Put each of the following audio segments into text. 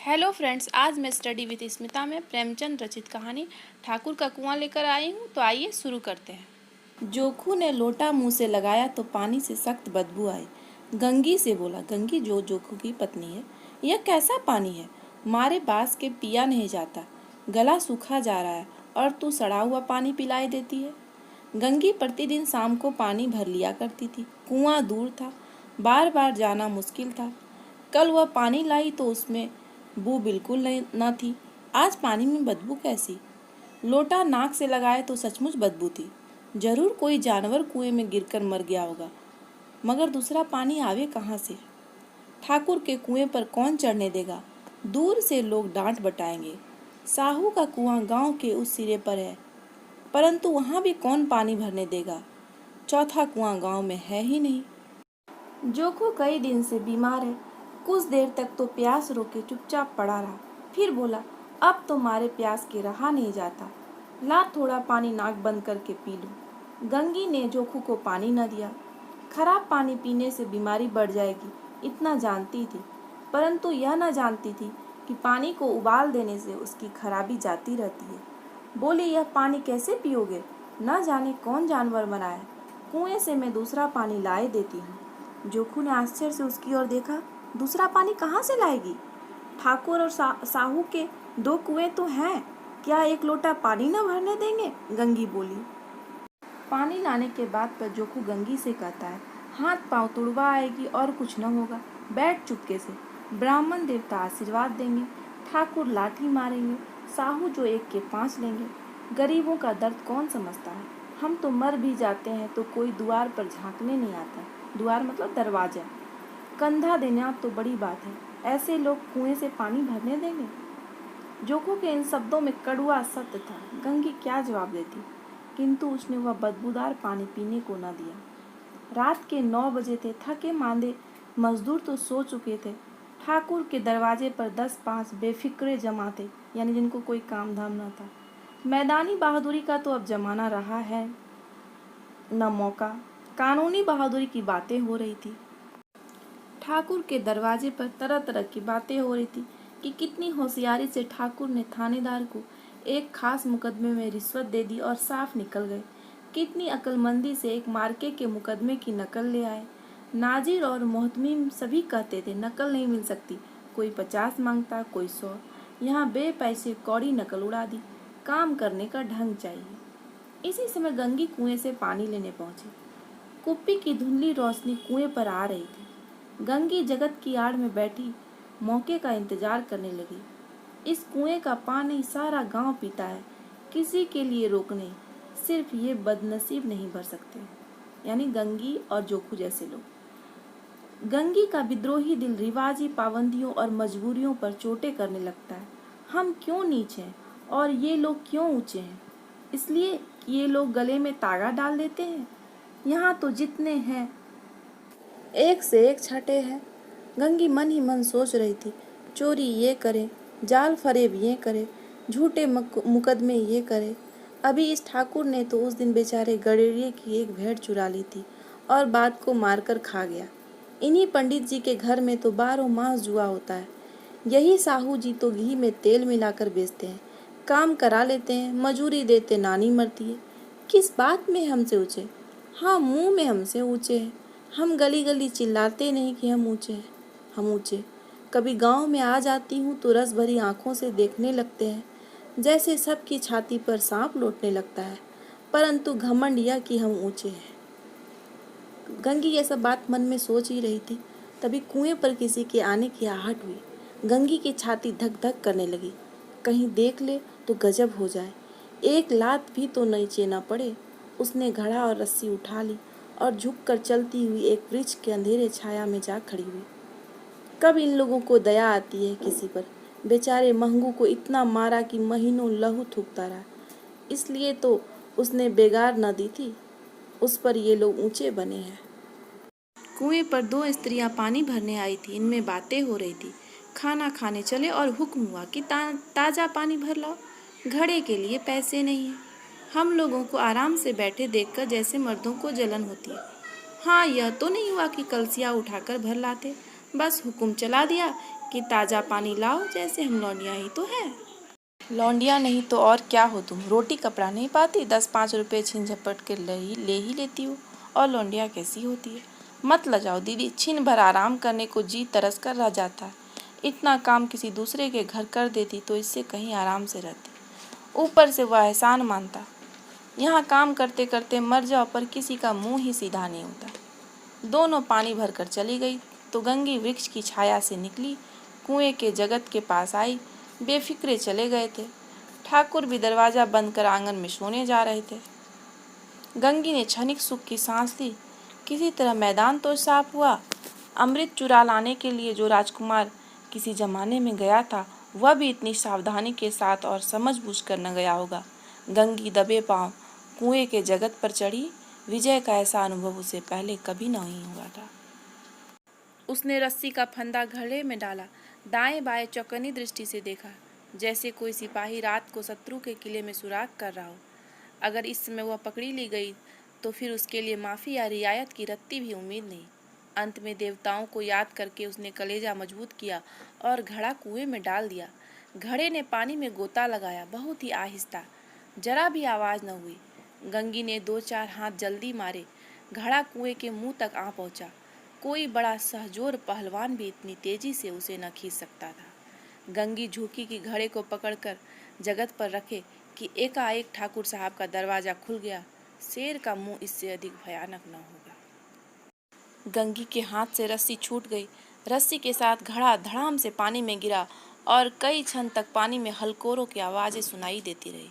Hello friends, आज मैं study with Smita में प्रेमचंद रचित कहानी ठाकुर का कुआं लेकर आई हूँ। तो आइए शुरू करते हैं। जोखू ने लोटा मुंह से लगाया तो पानी से सख्त बदबू आई। गंगी से बोला, गंगी जो जोखू की पत्नी है, यह कैसा पानी है? मारे बास के पिया नहीं जाता, गला सूखा जा रहा है और तू सड़ा हुआ पानी पिलाई देती है। गंगी प्रतिदिन शाम को पानी भर लिया करती थी। कुआं दूर था, बार बार जाना मुश्किल था। कल वह पानी लाई तो उसमें बू बिल्कुल नहीं न थी। आज पानी में बदबू कैसी? लोटा नाक से लगाए तो सचमुच बदबू थी। जरूर कोई जानवर कुएं में गिरकर मर गया होगा, मगर दूसरा पानी आवे कहाँ से? ठाकुर के कुएं पर कौन चढ़ने देगा? दूर से लोग डांट बटाएंगे। साहू का कुआं गांव के उस सिरे पर है, परंतु वहां भी कौन पानी भरने देगा? चौथा कुआं गांव में है ही नहीं। जोखू कई दिन से बीमार है। कुछ देर तक तो प्यास रोके चुपचाप पड़ा रहा, फिर बोला, अब तो मारे प्यास के रहा नहीं जाता, ला थोड़ा पानी नाक बंद करके पी लूं। गंगी ने जोखू को पानी न दिया। खराब पानी पीने से बीमारी बढ़ जाएगी, इतना जानती थी, परंतु यह न जानती थी कि पानी को उबाल देने से उसकी खराबी जाती रहती है। बोली, यह पानी कैसे पियोगे? न जाने कौन जानवर मरा है, कुएं से मैं दूसरा पानी लाए देती हूँ। जोखू ने आश्चर्य से उसकी ओर देखा। दूसरा पानी कहाँ से लाएगी? ठाकुर और साहू के दो कुएं तो हैं, क्या एक लोटा पानी न भरने देंगे? गंगी बोली। पानी लाने के बाद पर जोखू गंगी से कहता है, हाथ पांव तुड़वा आएगी और कुछ न होगा, बैठ चुपके से, ब्राह्मण देवता आशीर्वाद देंगे, ठाकुर लाठी मारेंगे, साहू जो एक के 5 लेंगे। गरीबों का दर्द कौन समझता है? हम तो मर भी जाते हैं तो कोई द्वार पर झांकने नहीं आता। द्वार मतलब दरवाजा। कंधा देना तो बड़ी बात है, ऐसे लोग कुएं से पानी भरने देंगे? जोखू के इन शब्दों में कड़वा सत्य था। गंगी क्या जवाब देती, किंतु उसने वह बदबूदार पानी पीने को न दिया। रात के 9 बजे थे। थके मांदे मजदूर तो सो चुके थे। ठाकुर के दरवाजे पर 10-5 बेफिक्रे जमा थे, यानी जिनको कोई काम धाम न था। मैदानी बहादुरी का तो अब जमाना रहा है न मौका, कानूनी बहादुरी की बातें हो रही थी। ठाकुर के दरवाजे पर तरह तरह की बातें हो रही थी कि कितनी होशियारी से ठाकुर ने थानेदार को एक खास मुकदमे में रिश्वत दे दी और साफ निकल गए। कितनी अक्लमंदी से एक मार्के के मुकदमे की नकल ले आए। नाजिर और मोहतमीम सभी कहते थे नकल नहीं मिल सकती, कोई 50 मांगता, कोई 100। यहाँ बे पैसे कौड़ी नकल उड़ा दी। काम करने का ढंग चाहिए। इसी समय गंगी कुएं से पानी लेने पहुंची। कुप्पी की धुंधली रोशनी कुएं पर आ रही थी। गंगी जगत की आड़ में बैठी मौके का इंतजार करने लगी। इस कुएं का पानी सारा गांव पीता है, किसी के लिए रोक नहीं, सिर्फ ये बदनसीब नहीं भर सकते, यानी गंगी और जोखू जैसे लोग। गंगी का विद्रोही दिल रिवाजी पाबंदियों और मजबूरियों पर चोटें करने लगता है। हम क्यों नीचे हैं और ये लोग क्यों ऊंचे हैं? इसलिए कि ये लोग गले में तागा डाल देते हैं। यहाँ तो जितने हैं एक से एक छठे हैं। गंगी मन ही मन सोच रही थी, चोरी ये करे, जाल फरेब ये करे, झूठे मुकदमे ये करे। अभी इस ठाकुर ने तो उस दिन बेचारे गडेरिए की एक भेड़ चुरा ली थी और बात को मारकर खा गया। इन्हीं पंडित जी के घर में तो 12 मास जुआ होता है। यही साहू जी तो घी में तेल मिलाकर बेचते हैं, काम करा लेते हैं, मजूरी देते नानी मरती है। किस बात में हमसे ऊंचे? हाँ, मुंह में हमसे ऊंचे हैं। हम गली गली चिल्लाते नहीं कि हम ऊंचे हैं, हम ऊंचे। कभी गांव में आ जाती हूँ तो रस भरी आंखों से देखने लगते हैं, जैसे सबकी छाती पर सांप लौटने लगता है, परंतु घमंड यह कि हम ऊंचे हैं। गंगी ये सब बात मन में सोच ही रही थी, तभी कुएं पर किसी के आने की आहट हुई। गंगी की छाती धक धक करने लगी, कहीं देख ले तो गजब हो जाए, एक लात भी तो नीचे न पड़े। उसने घड़ा और रस्सी उठा ली और झुककर चलती हुई एक वृक्ष के अंधेरे छाया में जा खड़ी हुई। कब इन लोगों को दया आती है किसी पर? बेचारे महंगू को इतना मारा कि महीनों लहू थूकता रहा, इसलिए तो उसने बेगार न दी थी। उस पर ये लोग ऊंचे बने हैं। कुएं पर 2 स्त्रियां पानी भरने आई थी। इनमें बातें हो रही थी। खाना खाने चले और हुक्म हुआ कि ताज़ा पानी भर लाओ, घड़े के लिए पैसे नहीं है। हम लोगों को आराम से बैठे देखकर जैसे मर्दों को जलन होती है। हाँ, यह तो नहीं हुआ कि कलसिया उठाकर भर लाते, बस हुक्म चला दिया कि ताज़ा पानी लाओ, जैसे हम लौंडिया ही तो है। लौंडिया नहीं तो और क्या हो तुम, रोटी कपड़ा नहीं पाती, 10-5 रुपये छीन झपट के ले ही लेती हो। और लौंडिया कैसी होती है? मत लजाओ दीदी, छीन भर आराम करने को जी तरस कर रह जाता है। इतना काम किसी दूसरे के घर कर देती तो इससे कहीं आराम से रहती। ऊपर से वह एहसान मानता। यहाँ काम करते करते मर जाओ, पर किसी का मुंह ही सीधा नहीं होता। दोनों पानी भर कर चली गई तो गंगी वृक्ष की छाया से निकली, कुएं के जगत के पास आई। बेफिक्रे चले गए थे। ठाकुर भी दरवाजा बंद कर आंगन में सोने जा रहे थे। गंगी ने क्षणिक सुख की सांस ली। किसी तरह मैदान तो साफ हुआ। अमृत चुरा लाने के लिए जो राजकुमार किसी जमाने में गया था, वह भी इतनी सावधानी के साथ और समझबूझ कर न गया होगा। गंगी दबे पांव कुएं के जगत पर चढ़ी। विजय का ऐसा अनुभव उसे पहले कभी नहीं हुआ था। उसने रस्सी का फंदा घड़े में डाला, दाएं बाएं चौकन्नी दृष्टि से देखा, जैसे कोई सिपाही रात को शत्रु के किले में सुराग कर रहा हो। अगर इस समय वह पकड़ी ली गई तो फिर उसके लिए माफ़ी या रियायत की रत्ती भी उम्मीद नहीं। अंत में देवताओं को याद करके उसने कलेजा मजबूत किया और घड़ा कुएं में डाल दिया। घड़े ने पानी में गोता लगाया, बहुत ही आहिस्ता, जरा भी आवाज़ न हुई। गंगी ने 2-4 हाथ जल्दी मारे। घड़ा कुएं के मुंह तक आ पहुंचा। कोई बड़ा सहजोर पहलवान भी इतनी तेजी से उसे न खींच सकता था। गंगी झुकी कि घड़े को पकड़कर जगत पर रखे कि एकाएक ठाकुर साहब का दरवाजा खुल गया। शेर का मुंह इससे अधिक भयानक न होगा। गंगी के हाथ से रस्सी छूट गई। रस्सी के साथ घड़ा धड़ाम से पानी में गिरा और कई क्षण तक पानी में हलकोरों की आवाज़ें सुनाई देती रही।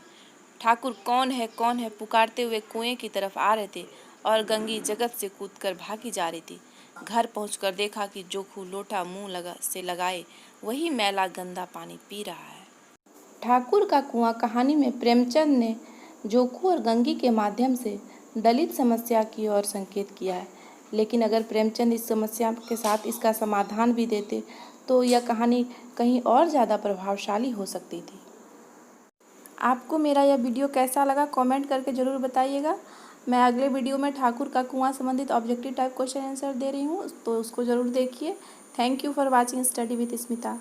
ठाकुर कौन है पुकारते हुए कुएं की तरफ आ रहे थे और गंगी जगत से कूदकर भागी जा रही थी। घर पहुंचकर देखा कि जोखू लोटा मुंह से लगाए वही मैला गंदा पानी पी रहा है। ठाकुर का कुआं कहानी में प्रेमचंद ने जोखू और गंगी के माध्यम से दलित समस्या की ओर संकेत किया है। लेकिन अगर प्रेमचंद इस समस्या के साथ इसका समाधान भी देते तो यह कहानी कहीं और ज़्यादा प्रभावशाली हो सकती थी। आपको मेरा यह वीडियो कैसा लगा कमेंट करके ज़रूर बताइएगा। मैं अगले वीडियो में ठाकुर का कुआं संबंधित ऑब्जेक्टिव टाइप क्वेश्चन आंसर दे रही हूँ, तो उसको ज़रूर देखिए। Thank you for watching study with Smita.